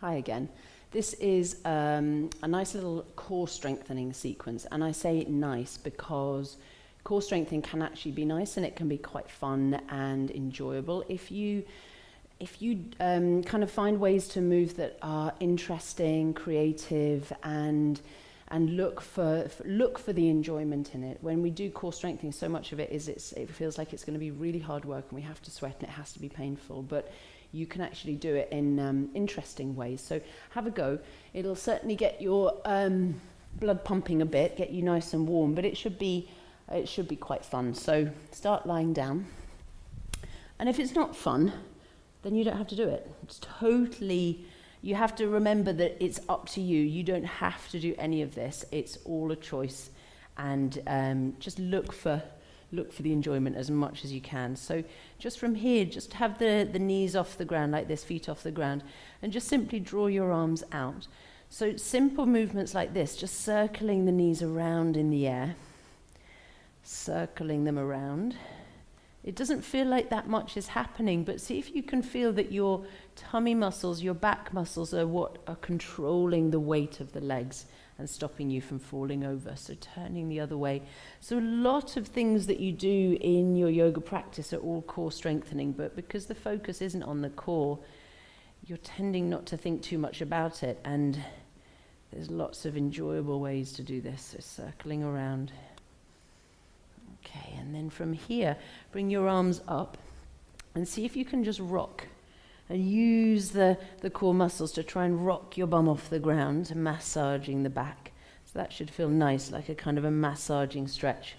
Hi again. This is a nice little core strengthening sequence, and I say nice because core strengthening can actually be nice and it can be quite fun and enjoyable if you kind of find ways to move that are interesting, creative, and look for the enjoyment in it. When we do core strengthening, so much of it is it feels like it's going to be really hard work and we have to sweat and it has to be painful, but you can actually do it in interesting ways. So have a go. It'll certainly get your blood pumping a bit, get you nice and warm, but it should be quite fun. So start lying down. And if it's not fun, then you don't have to do it. It's totally, you have to remember that it's up to you. You don't have to do any of this. It's all a choice. And just look for the enjoyment as much as you can. So just from here, just have the knees off the ground like this, feet off the ground, and just simply draw your arms out. So simple movements like this, just circling the knees around in the air, circling them around. It doesn't feel like that much is happening, but see if you can feel that your tummy muscles, your back muscles are what are controlling the weight of the legs and stopping you from falling over, so turning the other way. So a lot of things that you do in your yoga practice are all core strengthening, but because the focus isn't on the core, you're tending not to think too much about it, and there's lots of enjoyable ways to do this, so circling around. Okay, and then from here, bring your arms up and see if you can just rock and use the core muscles to try and rock your bum off the ground, massaging the back. So that should feel nice, like a kind of a massaging stretch.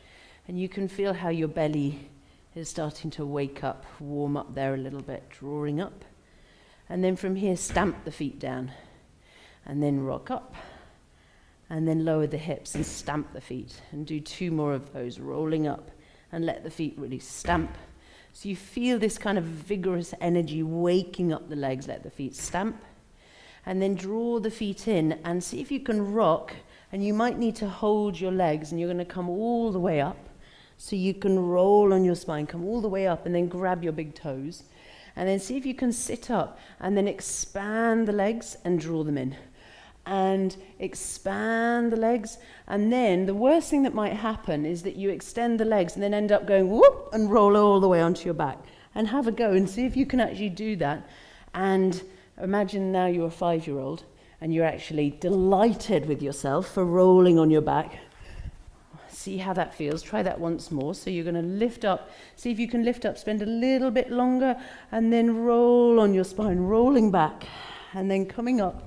And you can feel how your belly is starting to wake up, warm up there a little bit, drawing up. And then from here, stamp the feet down. And then rock up. And then lower the hips and stamp the feet. And do 2 more of those, rolling up. And let the feet really stamp. So you feel this kind of vigorous energy waking up the legs, let the feet stamp. And then draw the feet in and see if you can rock. And you might need to hold your legs and you're going to come all the way up. So you can roll on your spine, come all the way up and then grab your big toes. And then see if you can sit up and then expand the legs and draw them in. And expand the legs, and then the worst thing that might happen is that you extend the legs and then end up going whoop and roll all the way onto your back. And have a go and see if you can actually do that. And imagine now you're a 5-year-old and you're actually delighted with yourself for rolling on your back. See how that feels. Try that once more. So you're going to lift up. See if you can lift up, spend a little bit longer, and then roll on your spine, rolling back, and then coming up.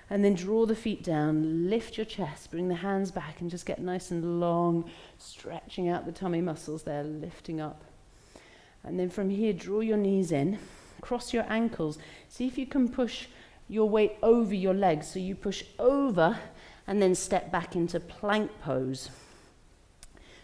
And then draw the feet down, lift your chest, bring the hands back and just get nice and long, stretching out the tummy muscles there, lifting up. And then from here, draw your knees in, cross your ankles. See if you can push your weight over your legs. So you push over and then step back into plank pose.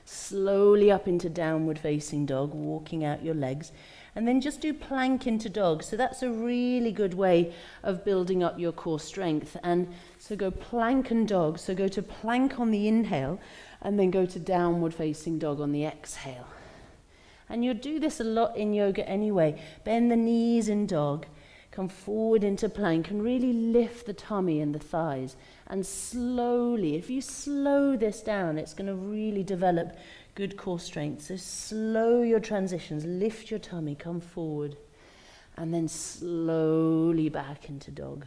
Slowly up into downward facing dog, walking out your legs. And then just do plank into dog. So that's a really good way of building up your core strength. And so go plank and dog. So go to plank on the inhale and then go to downward facing dog on the exhale. And you'll do this a lot in yoga anyway. Bend the knees in dog, come forward into plank and really lift the tummy and the thighs. And slowly, if you slow this down, it's going to really develop good core strength. So slow your transitions, lift your tummy, come forward, and then slowly back into dog.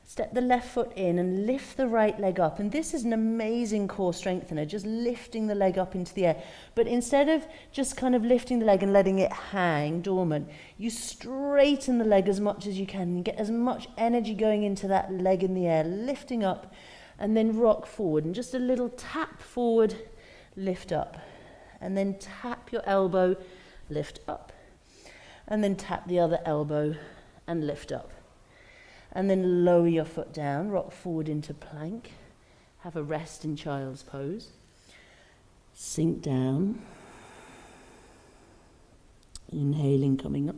Step the left foot in and lift the right leg up. And this is an amazing core strengthener, just lifting the leg up into the air. But instead of just kind of lifting the leg and letting it hang dormant, you straighten the leg as much as you can and get as much energy going into that leg in the air, lifting up, and then rock forward. And just a little tap forward, lift up, and then tap your elbow, lift up, and then tap the other elbow and lift up. And then lower your foot down, rock forward into plank, have a rest in child's pose, sink down, inhaling, coming up,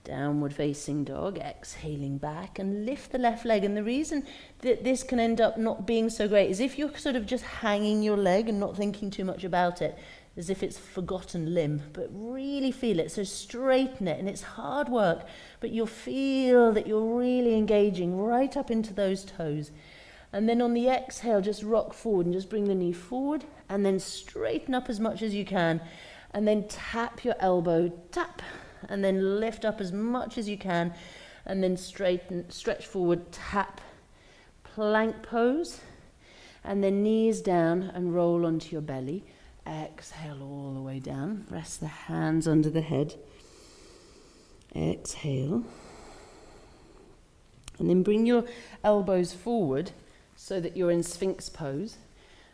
downward facing dog, exhaling back, and lift the left leg. And the reason that this can end up not being so great is if you're sort of just hanging your leg and not thinking too much about it, as if it's forgotten limb, but really feel it. So straighten it, and it's hard work, but you'll feel that you're really engaging right up into those toes. And then on the exhale, just rock forward and just bring the knee forward, and then straighten up as much as you can, and then tap your elbow, tap, and then lift up as much as you can, and then stretch forward, tap, plank pose, and then knees down and roll onto your belly. Exhale all the way down. Rest the hands under the head. Exhale. And then bring your elbows forward so that you're in Sphinx pose.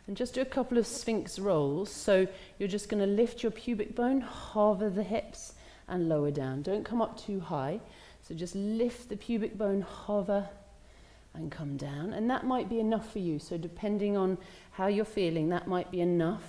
And just do a couple of Sphinx rolls. So you're just going to lift your pubic bone, hover the hips, and lower down. Don't come up too high. So just lift the pubic bone, hover, and come down. And that might be enough for you. So depending on how you're feeling, that might be enough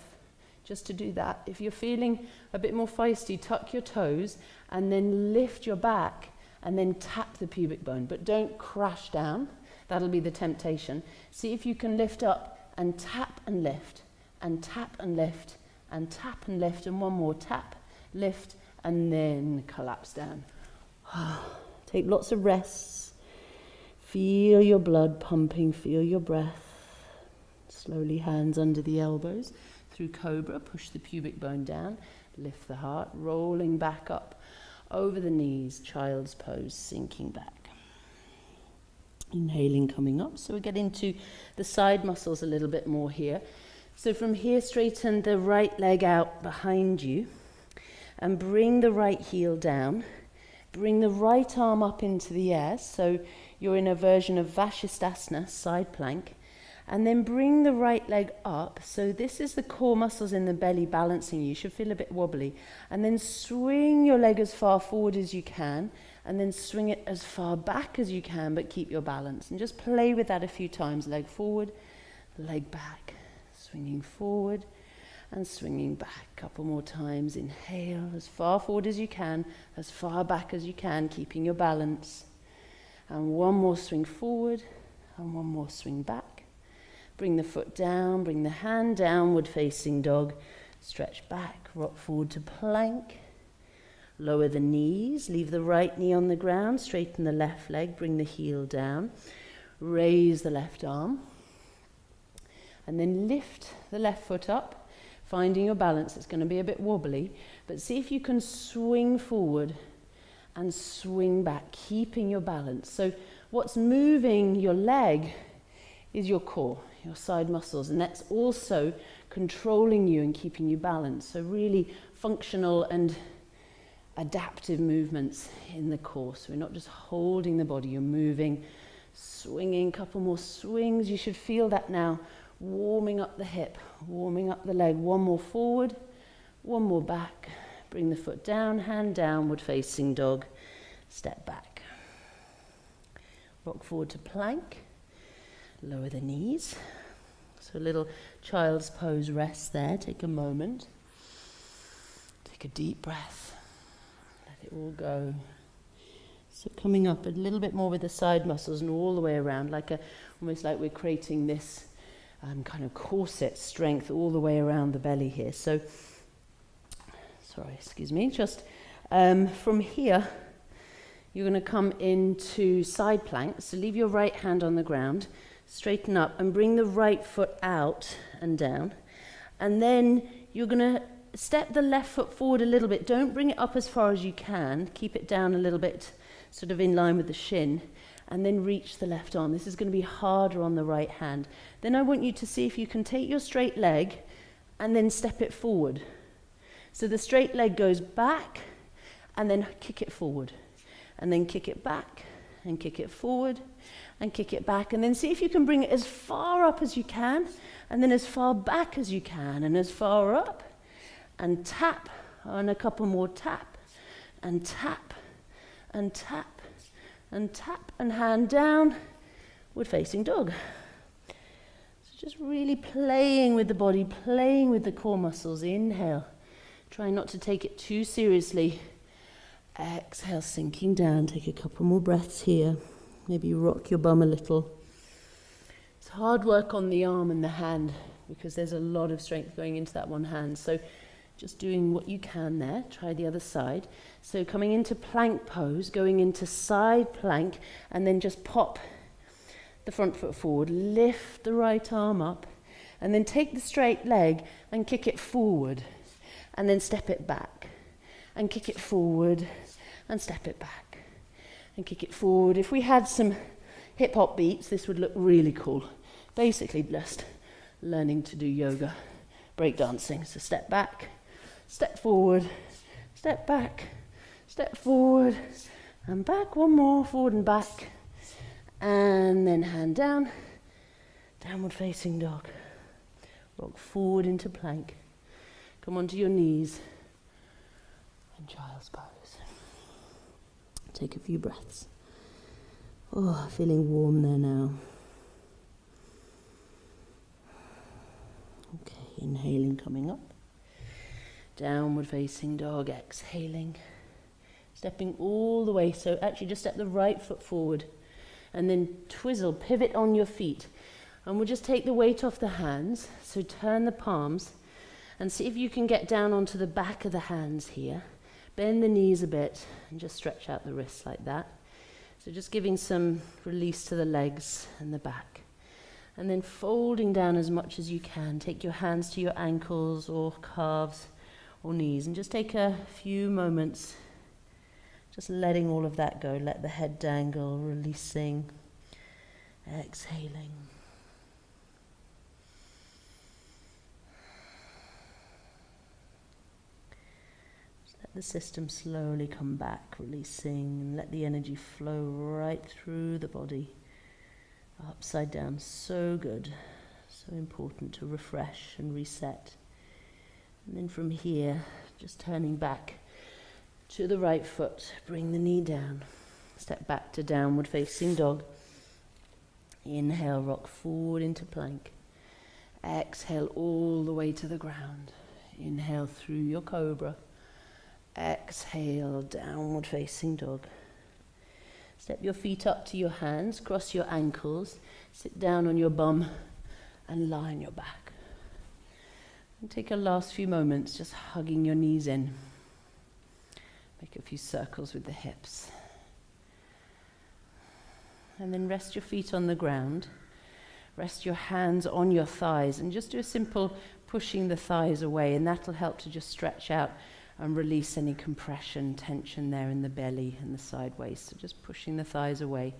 just to do that. If you're feeling a bit more feisty, tuck your toes and then lift your back and then tap the pubic bone. But don't crash down. That'll be the temptation. See if you can lift up and tap and lift, and tap and lift, and tap and lift, and one more tap, lift, and then collapse down. Take lots of rests. Feel your blood pumping, feel your breath. Slowly hands under the elbows. Through cobra, push the pubic bone down, lift the heart, rolling back up over the knees, child's pose, sinking back. Inhaling, coming up. So we get into the side muscles a little bit more here. So from here, straighten the right leg out behind you and bring the right heel down. Bring the right arm up into the air. So you're in a version of Vashisthasana, side plank. And then bring the right leg up. So this is the core muscles in the belly balancing you. You should feel a bit wobbly. And then swing your leg as far forward as you can. And then swing it as far back as you can, but keep your balance. And just play with that a few times. Leg forward, leg back. Swinging forward and swinging back. A couple more times. Inhale as far forward as you can, as far back as you can, keeping your balance. And one more swing forward and one more swing back. Bring the foot down, bring the hand downward facing dog. Stretch back, rock forward to plank. Lower the knees, leave the right knee on the ground, straighten the left leg, bring the heel down. Raise the left arm. And then lift the left foot up, finding your balance. It's going to be a bit wobbly, but see if you can swing forward and swing back, keeping your balance. So what's moving your leg is your core, your side muscles, and that's also controlling you and keeping you balanced. So really functional and adaptive movements in the core. So we're not just holding the body, you're moving, swinging, couple more swings. You should feel that now, warming up the hip, warming up the leg. One more forward, one more back. Bring the foot down, hand downward facing dog, step back. Rock forward to plank. Lower the knees. So a little child's pose rest there. Take a moment. Take a deep breath. Let it all go. So coming up a little bit more with the side muscles and all the way around, almost like we're creating this kind of corset strength all the way around the belly here. So, just from here, you're going to come into side plank. So leave your right hand on the ground. Straighten up and bring the right foot out and down. And then you're going to step the left foot forward a little bit. Don't bring it up as far as you can. Keep it down a little bit, sort of in line with the shin. And then reach the left arm. This is going to be harder on the right hand. Then I want you to see if you can take your straight leg and then step it forward. So the straight leg goes back and then kick it forward. And then kick it back and kick it forward. And kick it back, and then see if you can bring it as far up as you can, and then as far back as you can, and as far up, and tap, and a couple more tap, and tap, and tap, and tap, and hand down, downward facing dog. So just really playing with the body, playing with the core muscles. Inhale, try not to take it too seriously. Exhale, sinking down, take a couple more breaths here. Maybe rock your bum a little. It's hard work on the arm and the hand because there's a lot of strength going into that one hand. So Just doing what you can there. Try the other side. So coming into plank pose, going into side plank, and then just pop the front foot forward, lift the right arm up, and then take the straight leg and kick it forward, and then step it back, and kick it forward, and step it back, and kick it forward. If we had some hip hop beats, this would look really cool. Basically just learning to do yoga, break dancing. So step back, step forward, step back, step forward, and back. One more, forward and back. And then hand down, downward facing dog. Rock forward into plank. Come onto your knees and child's pose. Take a few breaths. Oh, feeling warm there now. Okay, inhaling, coming up. Downward facing dog, exhaling. Stepping all the way, so actually just step the right foot forward and then twizzle, pivot on your feet. And we'll just take the weight off the hands, so turn the palms and see if you can get down onto the back of the hands here. Bend the knees a bit and just stretch out the wrists like that. So just giving some release to the legs and the back. And then folding down as much as you can. Take your hands to your ankles or calves or knees and just take a few moments just letting all of that go. Let the head dangle, releasing, exhaling. Let the system slowly come back, releasing, and let the energy flow right through the body, upside down. So good, so important to refresh and reset. And then from here, just turning back to the right foot, bring the knee down, step back to downward facing dog. Inhale, rock forward into plank. Exhale all the way to the ground. Inhale through your cobra. Exhale, downward facing dog. Step your feet up to your hands, cross your ankles, sit down on your bum and lie on your back. And take a last few moments just hugging your knees in. Make a few circles with the hips. And then rest your feet on the ground. Rest your hands on your thighs and just do a simple pushing the thighs away, and that'll help to just stretch out and release any compression, tension there in the belly and the side waist. So just pushing the thighs away.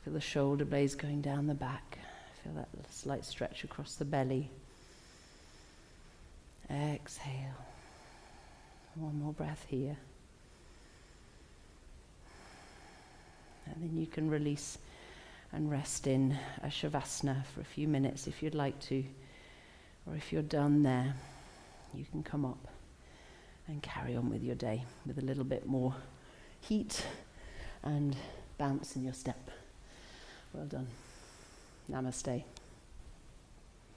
Feel the shoulder blades going down the back. Feel that slight stretch across the belly. Exhale. One more breath here. And then you can release and rest in a Shavasana for a few minutes if you'd like to. Or if you're done there, you can come up and carry on with your day with a little bit more heat and bounce in your step. Well done. Namaste.